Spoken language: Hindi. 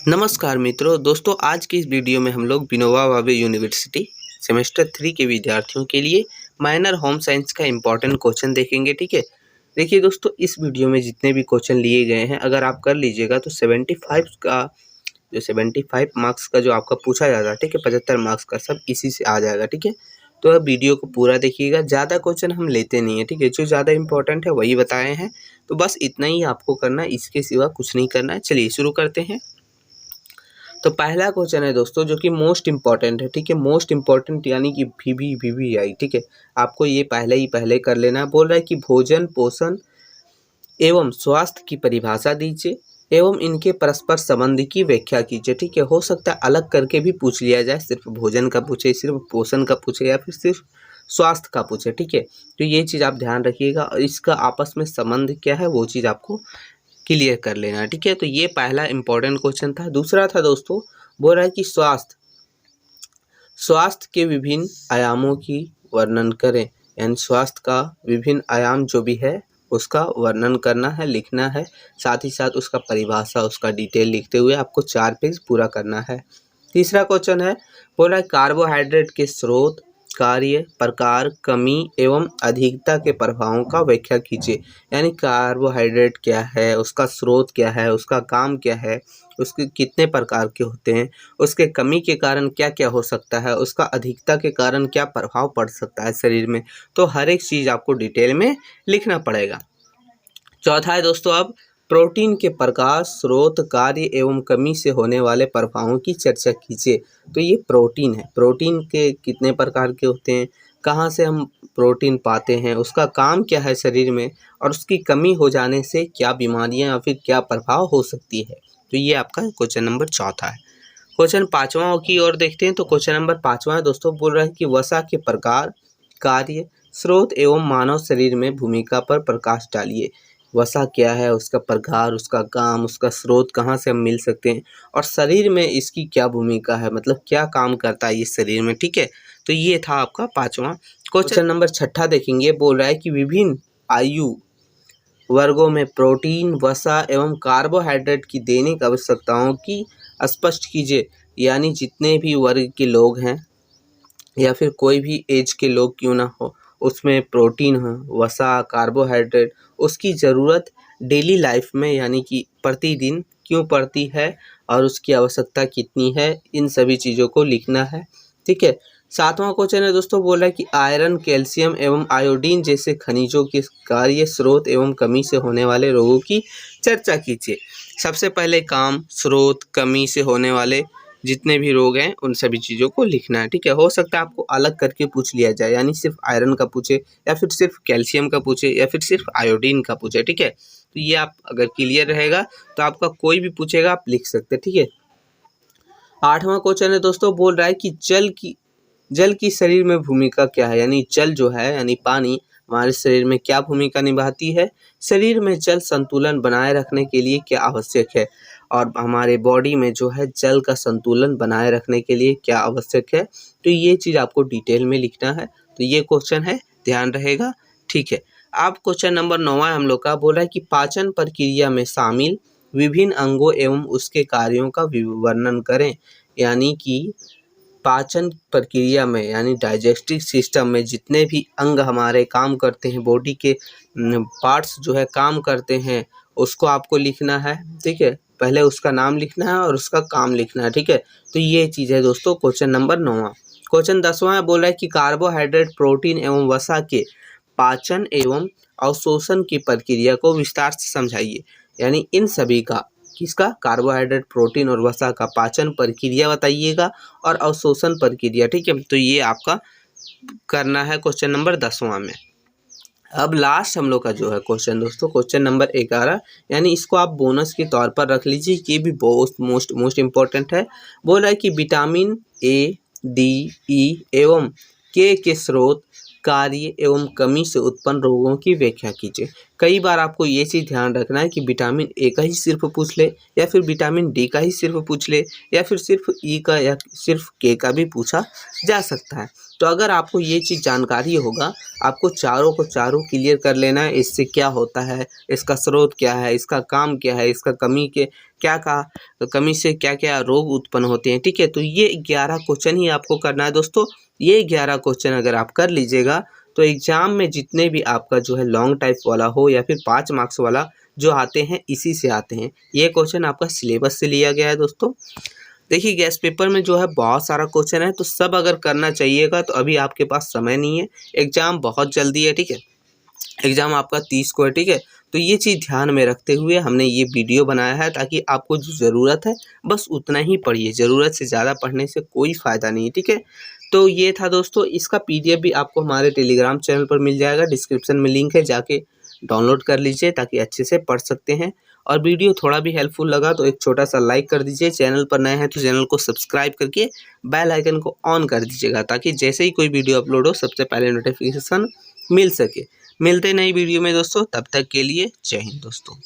नमस्कार मित्रों दोस्तों, आज की इस वीडियो में हम लोग विनोबा भावे यूनिवर्सिटी सेमेस्टर 3 के विद्यार्थियों के लिए माइनर होम साइंस का इम्पोर्टेंट क्वेश्चन देखेंगे। ठीक है, देखिए दोस्तों, इस वीडियो में जितने भी क्वेश्चन लिए गए हैं अगर आप कर लीजिएगा तो 75 मार्क्स का जो आपका पूछा जाता है, ठीक है, 75 मार्क्स का सब इसी से आ जाएगा। ठीक है, तो अब वीडियो को पूरा देखिएगा। ज़्यादा क्वेश्चन हम लेते नहीं है, ठीक है, जो ज़्यादा इंपॉर्टेंट है वही बताए हैं, तो बस इतना ही आपको करना है, इसके सिवा कुछ नहीं करना है। चलिए शुरू करते हैं। तो पहला क्वेश्चन है दोस्तों जो कि मोस्ट इम्पॉर्टेंट है। ठीक है, मोस्ट इम्पॉर्टेंट यानी कि VVVI। ठीक है, आपको ये पहले कर लेना है। बोल रहा है कि भोजन, पोषण एवं स्वास्थ्य की परिभाषा दीजिए एवं इनके परस्पर संबंध की व्याख्या कीजिए। ठीक है, हो सकता है अलग करके भी पूछ लिया जाए, सिर्फ भोजन का पूछे, सिर्फ पोषण का पूछे या फिर सिर्फ स्वास्थ्य का पूछे। ठीक है, तो ये चीज़ आप ध्यान रखिएगा और इसका आपस में संबंध क्या है वो चीज़ आपको क्लियर कर लेना है। ठीक है, तो ये पहला इंपॉर्टेंट क्वेश्चन था। दूसरा था दोस्तों, बोल रहा है कि स्वास्थ्य के विभिन्न आयामों की वर्णन करें, यानी स्वास्थ्य का विभिन्न आयाम जो भी है उसका वर्णन करना है, लिखना है, साथ ही साथ उसका परिभाषा, उसका डिटेल लिखते हुए आपको 4 पेज पूरा करना है। तीसरा क्वेश्चन है, बोल रहा है कार्बोहाइड्रेट के स्रोत, कार्य, प्रकार, कमी एवं अधिकता के प्रभावों का व्याख्या कीजिए। यानी कार्बोहाइड्रेट क्या है, उसका स्रोत क्या है, उसका काम क्या है, उसके कितने प्रकार के होते हैं, उसके कमी के कारण क्या क्या हो सकता है, उसका अधिकता के कारण क्या प्रभाव पड़ सकता है शरीर में। तो हर एक चीज़ आपको डिटेल में लिखना पड़ेगा। चौथा है दोस्तों, अब प्रोटीन के प्रकार, स्रोत, कार्य एवं कमी से होने वाले प्रभावों की चर्चा कीजिए। तो ये प्रोटीन है, प्रोटीन के कितने प्रकार के होते हैं, कहाँ से हम प्रोटीन पाते हैं, उसका काम क्या है शरीर में, और उसकी कमी हो जाने से क्या बीमारियां या फिर क्या प्रभाव हो सकती है। तो ये आपका क्वेश्चन नंबर चौथा है। क्वेश्चन पाँचवा की ओर देखते हैं। तो क्वेश्चन नंबर 5वां है दोस्तों, बोल रहा है कि वसा के प्रकार, कार्य, स्रोत एवं मानव शरीर में भूमिका पर प्रकाश डालिए। वसा क्या है, उसका प्रकार, उसका काम, उसका स्रोत, कहाँ से हम मिल सकते हैं, और शरीर में इसकी क्या भूमिका है, मतलब क्या काम करता है ये शरीर में। ठीक है, तो ये था आपका 5वां। क्वेश्चन नंबर 6 देखेंगे। बोल रहा है कि विभिन्न आयु वर्गों में प्रोटीन, वसा एवं कार्बोहाइड्रेट की दैनिक आवश्यकताओं की स्पष्ट कीजिए। यानी जितने भी वर्ग के लोग हैं या फिर कोई भी एज के लोग क्यों ना हो, उसमें प्रोटीन हो, वसा, कार्बोहाइड्रेट, उसकी ज़रूरत डेली लाइफ में यानी कि प्रतिदिन क्यों पड़ती है और उसकी आवश्यकता कितनी है, इन सभी चीज़ों को लिखना है। ठीक है, 7वां क्वेश्चन है दोस्तों, बोला है कि आयरन, कैल्शियम एवं आयोडीन जैसे खनिजों के कार्य, स्रोत एवं कमी से होने वाले रोगों की चर्चा कीजिए। सबसे पहले काम, स्रोत, कमी से होने वाले जितने भी रोग हैं उन सभी चीज़ों को लिखना है। ठीक है, हो सकता है आपको अलग करके पूछ लिया जाए, यानी सिर्फ आयरन का पूछे या फिर सिर्फ कैल्शियम का पूछे या फिर सिर्फ आयोडीन का पूछे। ठीक है, तो ये आप अगर क्लियर रहेगा तो आपका कोई भी पूछेगा आप लिख सकते हैं। ठीक है, 8वां क्वेश्चन है दोस्तों, बोल रहा है कि जल की शरीर में भूमिका क्या है। यानी जल जो है यानी पानी हमारे शरीर में क्या भूमिका निभाती है, शरीर में जल संतुलन बनाए रखने के लिए क्या आवश्यक है, और हमारे बॉडी में जो है जल का संतुलन बनाए रखने के लिए क्या आवश्यक है। तो ये चीज़ आपको डिटेल में लिखना है। तो ये क्वेश्चन है, ध्यान रहेगा। ठीक है, अब क्वेश्चन नंबर 9 हम लोग का बोल रहा है कि पाचन प्रक्रिया में शामिल विभिन्न अंगों एवं उसके कार्यों का वर्णन करें। यानी कि पाचन प्रक्रिया में यानी डाइजेस्टिव सिस्टम में जितने भी अंग हमारे काम करते हैं, बॉडी के पार्ट्स जो है काम करते हैं, उसको आपको लिखना है। ठीक है, पहले उसका नाम लिखना है और उसका काम लिखना है। ठीक है, तो ये चीज़ है दोस्तों क्वेश्चन नंबर 9। क्वेश्चन 10वां बोला है कि कार्बोहाइड्रेट, प्रोटीन एवं वसा के पाचन एवं अवशोषण की प्रक्रिया को विस्तार से समझाइए। यानी इन सभी का, किसका, कार्बोहाइड्रेट, प्रोटीन और वसा का पाचन प्रक्रिया बताइएगा और अवशोषण प्रक्रिया। ठीक है, तो ये आपका करना है क्वेश्चन नंबर 10वां में। अब लास्ट हम लोग का जो है क्वेश्चन दोस्तों, क्वेश्चन नंबर 11, यानी इसको आप बोनस के तौर पर रख लीजिए, ये भी बहुत मोस्ट इम्पोर्टेंट है। बोल रहा है कि विटामिन A, D, E एवं K के स्रोत, कार्य एवं कमी से उत्पन्न रोगों की व्याख्या कीजिए। कई बार आपको ये चीज़ ध्यान रखना है कि विटामिन ए का ही सिर्फ पूछ ले, या फिर विटामिन डी का ही सिर्फ पूछ ले, या फिर सिर्फ ई का या सिर्फ के का भी पूछा जा सकता है। तो अगर आपको ये चीज़ जानकारी होगा, आपको चारों को चारों क्लियर कर लेना है, इससे क्या होता है, इसका स्रोत क्या है, इसका काम क्या है, इसका कमी से क्या क्या रोग उत्पन्न होते हैं, ठीक है। तो ये 11 क्वेश्चन ही आपको करना है दोस्तों। ये 11 क्वेश्चन अगर आप कर लीजिएगा तो एग्जाम में जितने भी आपका जो है लॉन्ग टाइप वाला हो या फिर 5 मार्क्स वाला जो आते हैं, इसी से आते हैं। ये क्वेश्चन आपका सिलेबस से लिया गया है दोस्तों। देखिए गैस पेपर में जो है बहुत सारा क्वेश्चन है, तो सब अगर करना चाहिएगा तो अभी आपके पास समय नहीं है, एग्ज़ाम बहुत जल्दी है, ठीक है। एग्ज़ाम आपका 30 को है, ठीक है। तो ये चीज़ ध्यान में रखते हुए हमने ये वीडियो बनाया है, ताकि आपको जो ज़रूरत है बस उतना ही पढ़िए, ज़रूरत से ज़्यादा पढ़ने से कोई फ़ायदा नहीं है, ठीक है। तो ये था दोस्तों, इसका PDF भी आपको हमारे टेलीग्राम चैनल पर मिल जाएगा, डिस्क्रिप्शन में लिंक है, जाके डाउनलोड कर लीजिए ताकि अच्छे से पढ़ सकते हैं। और वीडियो थोड़ा भी हेल्पफुल लगा तो एक छोटा सा लाइक कर दीजिए, चैनल पर नए हैं तो चैनल को सब्सक्राइब करके बेल आइकन को ऑन कर दीजिएगा, ताकि जैसे ही कोई वीडियो अपलोड हो सबसे पहले नोटिफिकेशन मिल सके। मिलते नई वीडियो में दोस्तों, तब तक के लिए जय हिंद दोस्तों।